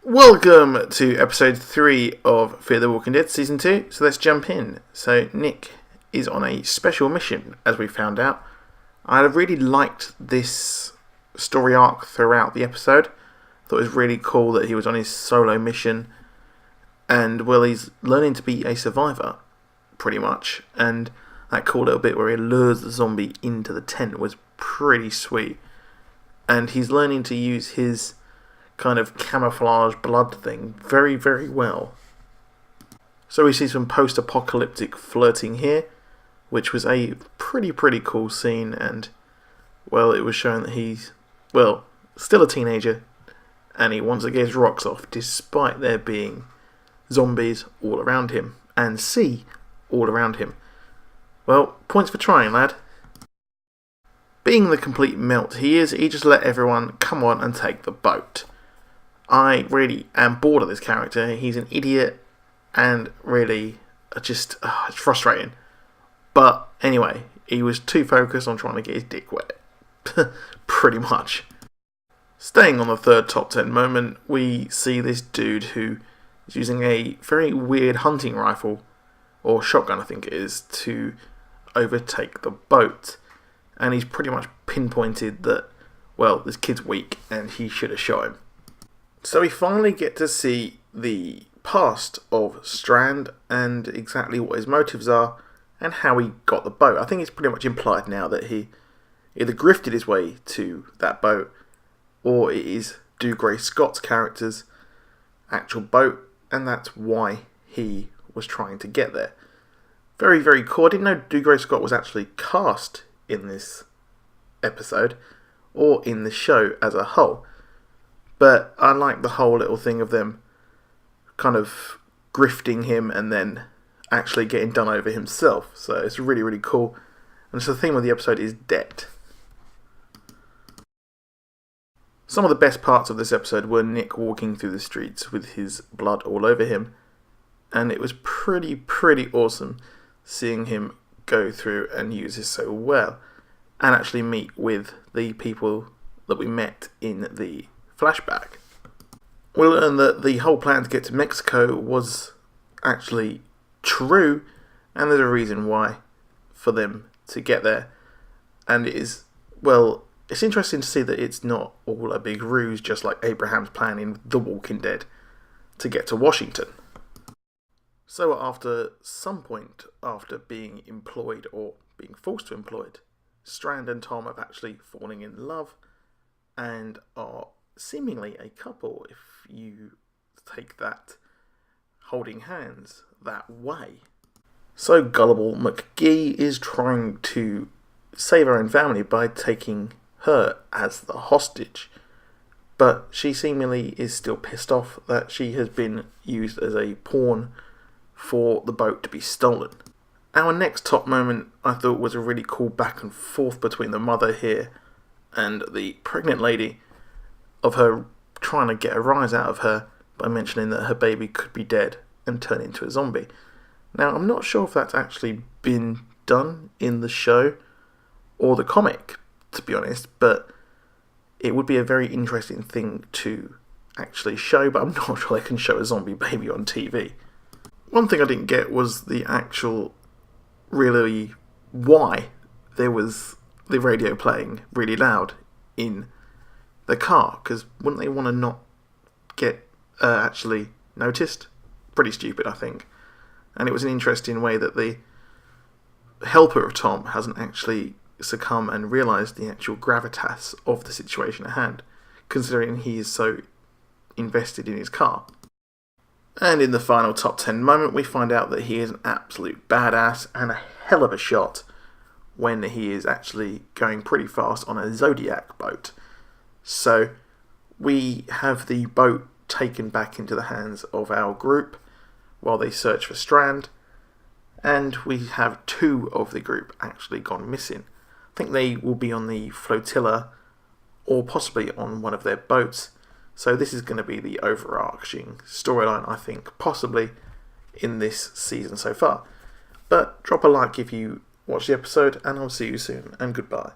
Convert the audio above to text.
Welcome to episode 3 of Fear the Walking Dead season 2. So let's jump in. So Nick is on a special mission, as we found out. I really liked this story arc throughout the episode. I thought it was really cool that he was on his solo mission. And, well, he's learning to be a survivor, pretty much. And that cool little bit where he lures the zombie into the tent was pretty sweet. And he's learning to use his kind of camouflage blood thing very, very well. So we see some post-apocalyptic flirting here, which was a pretty cool scene, and, well, it was showing that he's, well, still a teenager, and he wants to get his rocks off, despite there being zombies all around him, and sea all around him. Well, points for trying, lad. Being the complete melt he is, he just let everyone come on and take the boat. I really am bored of this character. He's an idiot and really just it's frustrating. But anyway, he was too focused on trying to get his dick wet. Pretty much. Staying on the third top 10 moment, we see this dude who is using a very weird hunting rifle, or shotgun I think it is, to overtake the boat. And he's pretty much pinpointed that, well, this kid's weak and he should have shot him. So we finally get to see the past of Strand and exactly what his motives are and how he got the boat. I think it's pretty much implied now that he either grifted his way to that boat or it is Dougray Scott's character's actual boat, and that's why he was trying to get there. Very cool. I didn't know Dougray Scott was actually cast in this episode or in the show as a whole. But I like the whole little thing of them kind of grifting him and then actually getting done over himself. So it's really cool. And so the theme of the episode is debt. Some of the best parts of this episode were Nick walking through the streets with his blood all over him. And it was pretty awesome seeing him go through and use this so well. And actually meet with the people that we met in the flashback. We learn that the whole plan to get to Mexico was actually true, and there's a reason why for them to get there. And it is, well, it's interesting to see that it's not all a big ruse, just like Abraham's plan in The Walking Dead to get to Washington. So after some point, after being employed or being forced to employed, Strand and Tom have actually fallen in love and are seemingly a couple, if you take that holding hands that way. So gullible McGee is trying to save her own family by taking her as the hostage, but she seemingly is still pissed off that she has been used as a pawn for the boat to be stolen. Our next top moment I thought was a really cool back and forth between the mother here and the pregnant lady, of her trying to get a rise out of her by mentioning that her baby could be dead and turn into a zombie. Now, I'm not sure if that's actually been done in the show or the comic, to be honest, but it would be a very interesting thing to actually show, but I'm not sure they can show a zombie baby on TV. One thing I didn't get was the actual, really, why there was the radio playing really loud in the car, because wouldn't they want to not get actually noticed? Pretty stupid, I think. And it was an interesting way that the helper of Tom hasn't actually succumbed and realised the actual gravitas of the situation at hand, considering he is so invested in his car. And in the final top 10 moment, we find out that he is an absolute badass and a hell of a shot when he is actually going pretty fast on a Zodiac boat. So we have the boat taken back into the hands of our group while they search for Strand, and we have 2 of the group actually gone missing. I think they will be on the flotilla or possibly on one of their boats. So this is going to be the overarching storyline, I think, possibly in this season so far. But drop a like if you watch the episode, and I'll see you soon, and goodbye.